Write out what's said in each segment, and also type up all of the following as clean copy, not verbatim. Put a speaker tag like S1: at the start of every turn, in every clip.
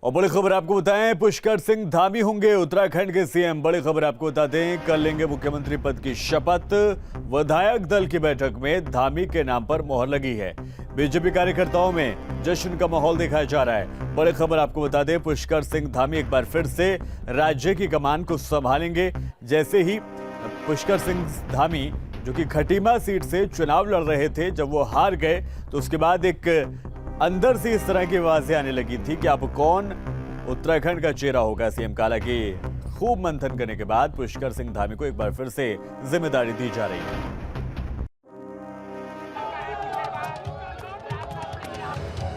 S1: और बड़ी खबर आपको बताएं, पुष्कर सिंह धामी होंगे उत्तराखंड के सीएम। बड़ी खबर आपको बता दें, कल लेंगे मुख्यमंत्री पद की शपथ। विधायक दल की बैठक में धामी के नाम पर मोहर लगी है। बीजेपी कार्यकर्ताओं में जश्न का माहौल दिखाया जा रहा है। बड़ी खबर आपको बता दें, पुष्कर सिंह धामी एक बार फिर से राज्य की कमान को संभालेंगे। जैसे ही पुष्कर सिंह धामी, जो कि खटीमा सीट से चुनाव लड़ रहे थे, जब वो हार गए तो उसके बाद एक अंदर से इस तरह की आवाजें आने लगी थी कि अब कौन उत्तराखंड का चेहरा होगा सीएम का। हालांकि खूब मंथन करने के बाद पुष्कर सिंह धामी को एक बार फिर से जिम्मेदारी दी जा रही है।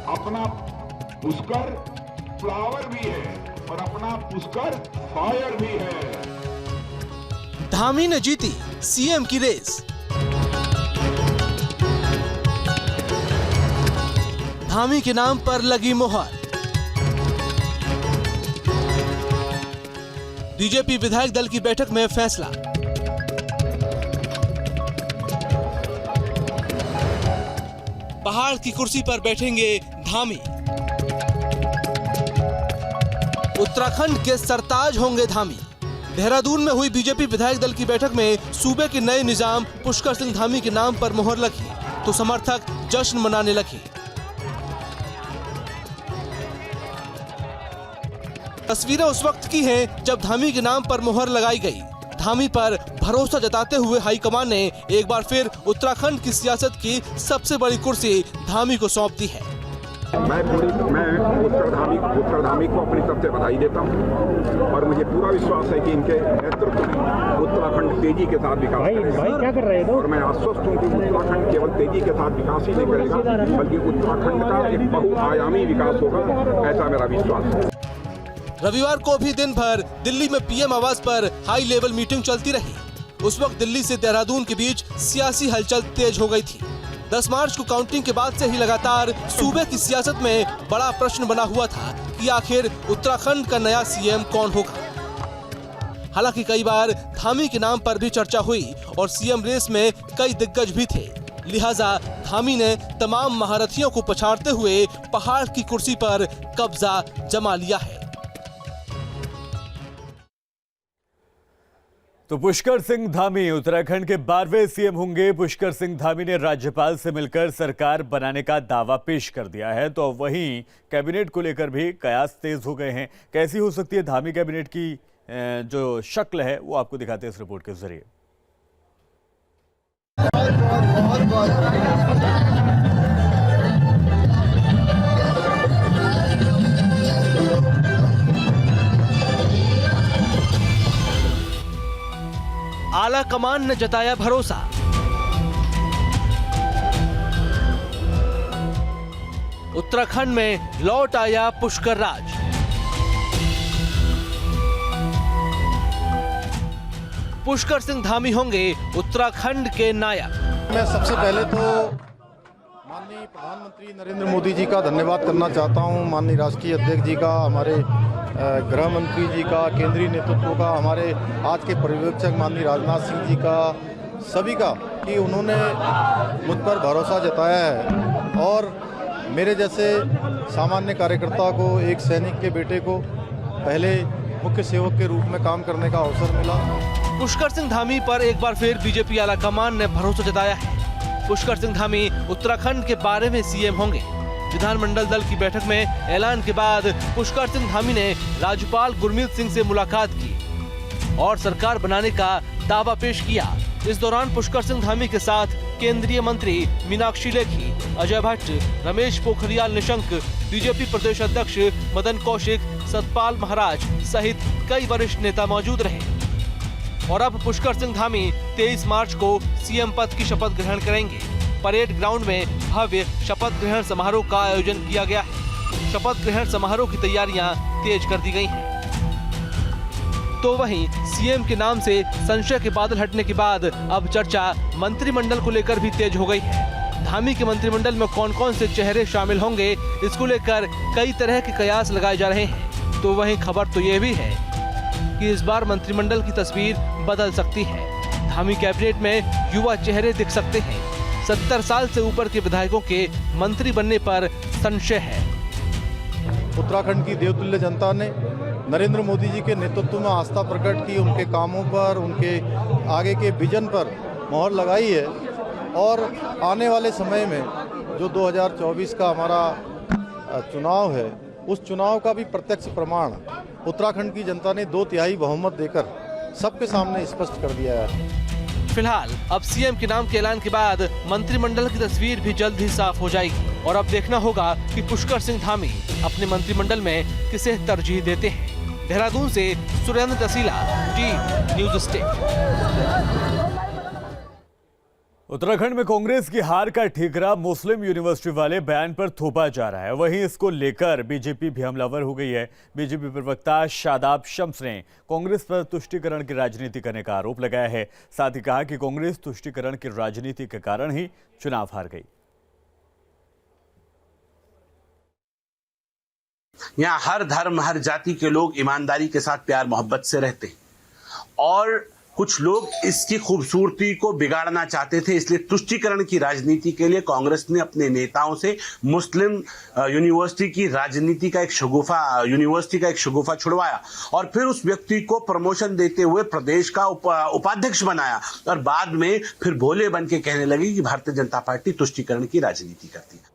S2: अपना पुष्कर फ्लावर भी है और अपना पुष्कर फायर भी है।
S3: धामी ने जीती सीएम की रेस। धामी के नाम पर लगी मोहर। बीजेपी विधायक दल की बैठक में फैसला। पहाड़ की कुर्सी पर बैठेंगे धामी। उत्तराखंड के सरताज होंगे धामी। देहरादून में हुई बीजेपी विधायक दल की बैठक में सूबे के नए निजाम पुष्कर सिंह धामी के नाम पर मोहर लगी तो समर्थक जश्न मनाने लगे। तस्वीरें उस वक्त की हैं जब धामी के नाम पर मोहर लगाई गई। धामी पर भरोसा जताते हुए हाईकमान ने एक बार फिर उत्तराखंड की सियासत की सबसे बड़ी कुर्सी धामी को सौंप दी है।
S2: मैं पुष्कर धामी को अपनी तरफ से बधाई देता हूं और मुझे पूरा विश्वास है कि इनके नेतृत्व में उत्तराखंड तेजी के साथ विकास करेगा।
S4: क्या कर रहे हैं?
S2: और मैं आश्वस्त हूं कि उत्तराखंड केवल तेजी के साथ विकास ही नहीं करेगा, बल्कि उत्तराखंड का एक बहुआयामी विकास होगा, ऐसा मेरा विश्वास है।
S3: रविवार को भी दिन भर दिल्ली में पीएम आवास पर हाई लेवल मीटिंग चलती रही। उस वक्त दिल्ली से देहरादून के बीच सियासी हलचल तेज हो गई थी। 10 मार्च को काउंटिंग के बाद से ही लगातार सूबे की सियासत में बड़ा प्रश्न बना हुआ था कि आखिर उत्तराखंड का नया सीएम कौन होगा। हालांकि कई बार धामी के नाम पर भी चर्चा हुई और सीएम रेस में कई दिग्गज भी थे। लिहाजा धामी ने तमाम महारथियों को पछाड़ते हुए पहाड़ की कुर्सी पर कब्जा जमा लिया है।
S1: तो पुष्कर सिंह धामी उत्तराखंड के 12वें सीएम होंगे। पुष्कर सिंह धामी ने राज्यपाल से मिलकर सरकार बनाने का दावा पेश कर दिया है। तो वहीं कैबिनेट को लेकर भी कयास तेज हो गए हैं। कैसी हो सकती है धामी कैबिनेट की जो शक्ल है, वो आपको दिखाते हैं इस रिपोर्ट के जरिए।
S3: आला कमान ने जताया भरोसा। उत्तराखंड में लौट आया पुष्कर राज। पुष्कर सिंह धामी होंगे उत्तराखंड के नायक।
S4: मैं सबसे पहले तो माननीय प्रधानमंत्री नरेंद्र मोदी जी का धन्यवाद करना चाहता हूं, माननीय राष्ट्रीय अध्यक्ष जी का, हमारे गृह मंत्री जी का, केंद्रीय नेतृत्व का, हमारे आज के पर्यवेक्षक माननीय राजनाथ सिंह जी का, सभी का, कि उन्होंने मुझ पर भरोसा जताया है और मेरे जैसे सामान्य कार्यकर्ता को, एक सैनिक के बेटे को पहले मुख्य सेवक के रूप में काम करने का अवसर मिला।
S3: पुष्कर सिंह धामी पर एक बार फिर बीजेपी आला कमान ने भरोसा जताया है। पुष्कर सिंह धामी उत्तराखंड के 12वें सीएम होंगे। विधानमंडल दल की बैठक में ऐलान के बाद पुष्कर सिंह धामी ने राज्यपाल गुरमीत सिंह से मुलाकात की और सरकार बनाने का दावा पेश किया। इस दौरान पुष्कर सिंह धामी के साथ केंद्रीय मंत्री मीनाक्षी लेखी, अजय भट्ट, रमेश पोखरियाल निशंक, बीजेपी प्रदेश अध्यक्ष मदन कौशिक, सतपाल महाराज सहित कई वरिष्ठ नेता मौजूद रहे। और अब पुष्कर सिंह धामी 23 मार्च को सीएम पद की शपथ ग्रहण करेंगे। परेड ग्राउंड में भव्य शपथ ग्रहण समारोह का आयोजन किया गया है। शपथ ग्रहण समारोह की तैयारियां तेज कर दी गई हैं। तो वहीं सीएम के नाम से संशय के बादल हटने के बाद अब चर्चा मंत्रिमंडल को लेकर भी तेज हो गई है। धामी के मंत्रिमंडल में कौन कौन से चेहरे शामिल होंगे, इसको लेकर कई तरह के कयास लगाए जा रहे हैं। तो वहीं खबर तो ये भी है कि इस बार मंत्रिमंडल की तस्वीर बदल सकती है। धामी कैबिनेट में युवा चेहरे दिख सकते हैं। 70 साल से ऊपर के विधायकों के मंत्री बनने पर संशय है।
S4: उत्तराखंड की देवतुल्य जनता ने नरेंद्र मोदी जी के नेतृत्व में आस्था प्रकट की, उनके कामों पर, उनके आगे के विजन पर मोहर लगाई है। और आने वाले समय में जो 2024 का हमारा चुनाव है, उस चुनाव का भी प्रत्यक्ष प्रमाण उत्तराखंड की जनता ने 2/3 बहुमत देकर सबके सामने स्पष्ट कर दिया है।
S3: फिलहाल अब सीएम के नाम के ऐलान के बाद मंत्रिमंडल की तस्वीर भी जल्द ही साफ हो जाएगी और अब देखना होगा कि पुष्कर सिंह धामी अपने मंत्रिमंडल में किसे तरजीह देते हैं। देहरादून से Surendra Tasila, T news state.
S1: Uttarakhand में कांग्रेस की हार का ठीकरा मुस्लिम यूनिवर्सिटी वाले बयान पर थोपा जा रहा है। वहीं इसको लेकर बीजेपी भी हमलावर हो गई है। बीजेपी प्रवक्ता शादाब शम्स ने कांग्रेस पर तुष्टीकरण की राजनीति करने का आरोप लगाया है। साथ ही कहा कि कांग्रेस तुष्टीकरण की राजनीति के कारण ही चुनाव हार गई।
S5: यहाँ हर धर्म, हर जाति के लोग ईमानदारी के साथ प्यार मोहब्बत से रहते हैं और कुछ लोग इसकी खूबसूरती को बिगाड़ना चाहते थे। इसलिए तुष्टीकरण की राजनीति के लिए कांग्रेस ने अपने नेताओं से मुस्लिम यूनिवर्सिटी की राजनीति का यूनिवर्सिटी का एक शगुफा छुड़वाया और फिर उस व्यक्ति को प्रमोशन देते हुए प्रदेश का उपाध्यक्ष बनाया और बाद में फिर भोले बन के कहने लगे कि भारतीय जनता पार्टी तुष्टीकरण की राजनीति करती है।